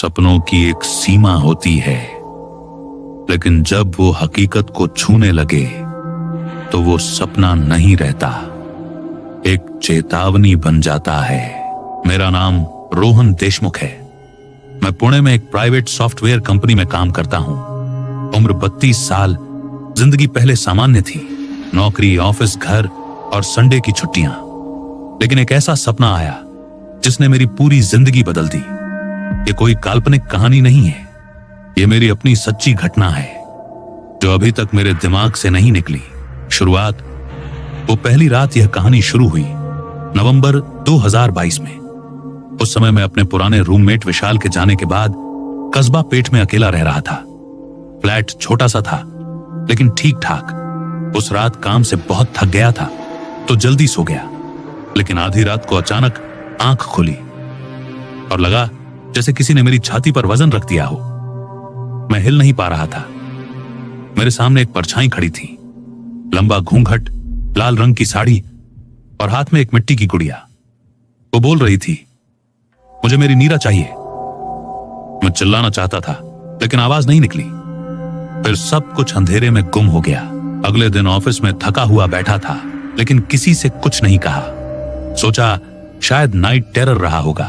सपनों की एक सीमा होती है, लेकिन जब वो हकीकत को छूने लगे तो वो सपना नहीं रहता, एक चेतावनी बन जाता है। मेरा नाम रोहन देशमुख है। मैं पुणे में एक प्राइवेट सॉफ्टवेयर कंपनी में काम करता हूं। उम्र 32 साल। जिंदगी पहले सामान्य थी, नौकरी, ऑफिस, घर और संडे की छुट्टियां। लेकिन एक ऐसा सपना आया जिसने मेरी पूरी जिंदगी बदल दी। ये कोई काल्पनिक कहानी नहीं है, ये मेरी अपनी सच्ची घटना है जो अभी तक मेरे दिमाग से नहीं निकली। शुरुआत वो पहली रात यह कहानी शुरू हुई नवंबर 2022 में। उस समय मैं अपने पुराने रूममेट विशाल के जाने के बाद कस्बा पेठ में अकेला रह रहा था। फ्लैट छोटा सा था लेकिन ठीक ठाक। उस रात काम से बहुत थक गया था तो जल्दी सो गया, लेकिन आधी रात को अचानक आंख खुली और लगा जैसे किसी ने मेरी छाती पर वजन रख दिया हो। मैं हिल नहीं पा रहा था। मेरे सामने एक परछाई खड़ी थी, लंबा घूंघट, लाल रंग की साड़ी और हाथ में एक मिट्टी की गुड़िया। वो बोल रही थी, मुझे मेरी नीरा चाहिए। मैं चिल्लाना चाहता था लेकिन आवाज नहीं निकली। फिर सब कुछ अंधेरे में गुम हो गया। अगले दिन ऑफिस में थका हुआ बैठा था लेकिन किसी से कुछ नहीं कहा। सोचा शायद नाइट टेरर रहा होगा,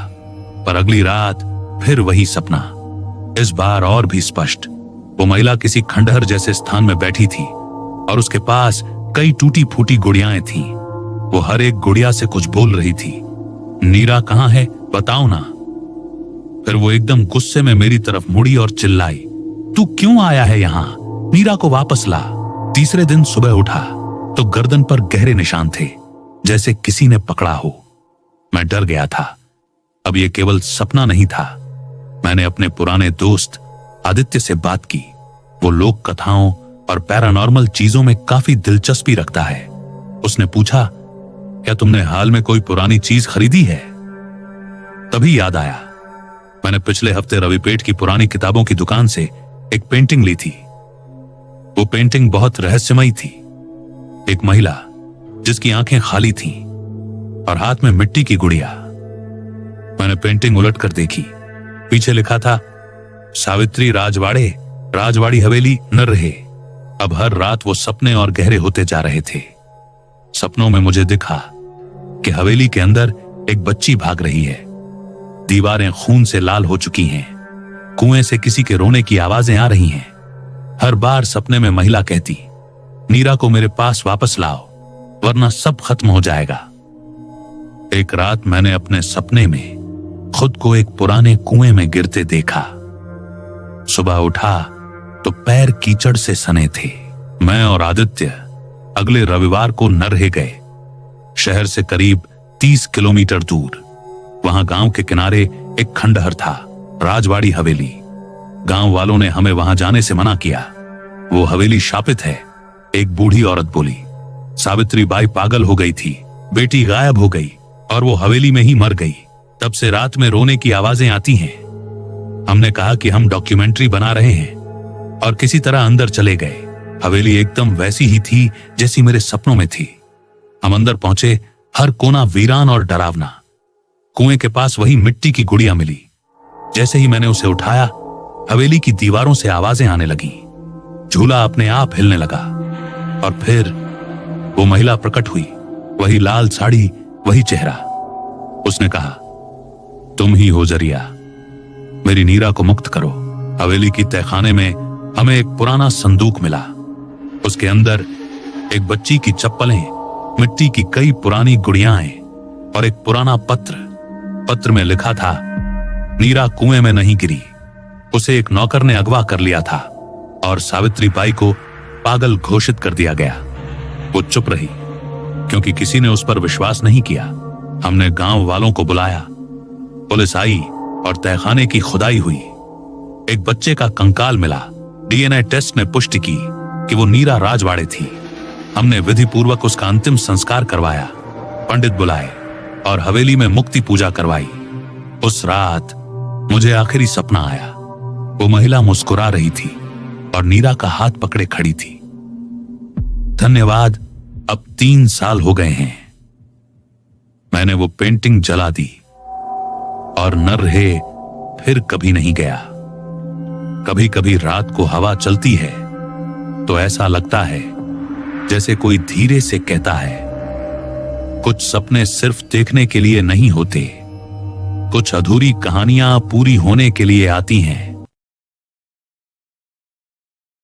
पर अगली रात फिर वही सपना, इस बार और भी स्पष्ट। वो महिला किसी खंडहर जैसे स्थान में बैठी थी और उसके पास कई टूटी फूटी गुड़ियाएं थीं। वो हर एक गुड़िया से कुछ बोल रही थी, नीरा कहां है बताओ ना। फिर वो एकदम गुस्से में मेरी तरफ मुड़ी और चिल्लाई, तू क्यों आया है यहां? नीरा को वापस ला। तीसरे दिन सुबह उठा तो गर्दन पर गहरे निशान थे, जैसे किसी ने पकड़ा हो। मैं डर गया था। अब ये केवल सपना नहीं था। मैंने अपने पुराने दोस्त आदित्य से बात की। वो लोक कथाओं और पैरानॉर्मल चीजों में काफी दिलचस्पी रखता है। उसने पूछा, क्या तुमने हाल में कोई पुरानी चीज खरीदी है? तभी याद आया, मैंने पिछले हफ्ते रविपेठ की पुरानी किताबों की दुकान से एक पेंटिंग ली थी। वो पेंटिंग बहुत रहस्यमयी थी। एक महिला जिसकी आंखें खाली थीं और हाथ में मिट्टी की गुड़िया। मैंने पेंटिंग उलट कर देखी। पीछे लिखा था, सावित्री राजवाड़े, राजवाड़ी हवेली न रहे। अब हर रात वो सपने और गहरे होते जा रहे थे। सपनों में मुझे दिखा कि हवेली के अंदर एक बच्ची भाग रही है। दीवारें खून से लाल हो चुकी हैं। कुएं से किसी के रोने की आवाजें आ रही हैं। हर बार सपने में महिला कहती, नीरा को मेरे पास वापस लाओ वरना सब खत्म हो जाएगा। एक रात मैंने अपने सपने में खुद को एक पुराने कुएं में गिरते देखा। सुबह उठा तो पैर कीचड़ से सने थे। मैं और आदित्य अगले रविवार को न रह गए। शहर से करीब 30 किलोमीटर दूर, वहां गांव के किनारे एक खंडहर था, राजवाड़ी हवेली। गांव वालों ने हमें वहां जाने से मना किया। वो हवेली शापित है, एक बूढ़ी औरत बोली। सावित्री बाई पागल हो गई थी, बेटी गायब हो गई और वो हवेली में ही मर गई। तब से रात में रोने की आवाजें आती हैं। हमने कहा कि हम डॉक्यूमेंट्री बना रहे हैं और किसी तरह अंदर चले गए। हवेली एकदम वैसी ही थी जैसी मेरे सपनों में थी। हम अंदर पहुंचे, हर कोना वीरान और डरावना। कुएं के पास वही मिट्टी की गुड़िया मिली। जैसे ही मैंने उसे उठाया, हवेली की दीवारों से आवाजें आने लगी। झूला अपने आप हिलने लगा और फिर वो महिला प्रकट हुई। वही लाल साड़ी, वही चेहरा। उसने कहा, तुम ही हो जरिया, मेरी नीरा को मुक्त करो। हवेली की तहखाने में हमें एक पुराना संदूक मिला। उसके अंदर एक बच्ची की चप्पलें, मिट्टी की कई पुरानी गुड़ियाएं और एक पुराना पत्र। पत्र में लिखा था, नीरा कुएं में नहीं गिरी, उसे एक नौकर ने अगवा कर लिया था और सावित्री बाई को पागल घोषित कर दिया गया। वो चुप रही क्योंकि किसी ने उस पर विश्वास नहीं किया। हमने गांव वालों को बुलाया, पुलिस आई और तहखाने की खुदाई हुई। एक बच्चे का कंकाल मिला। डीएनए टेस्ट ने पुष्टि की कि वो नीरा राजवाड़े थी। हमने विधि पूर्वक उसका अंतिम संस्कार करवाया, पंडित बुलाए और हवेली में मुक्ति पूजा करवाई। उस रात मुझे आखिरी सपना आया। वो महिला मुस्कुरा रही थी और नीरा का हाथ पकड़े खड़ी थी। धन्यवाद, अब 3 साल हो गए हैं। मैंने वो पेंटिंग जला दी और न रहे फिर कभी नहीं गया। कभी कभी रात को हवा चलती है तो ऐसा लगता है जैसे कोई धीरे से कहता है, कुछ सपने सिर्फ देखने के लिए नहीं होते, कुछ अधूरी कहानियां पूरी होने के लिए आती हैं।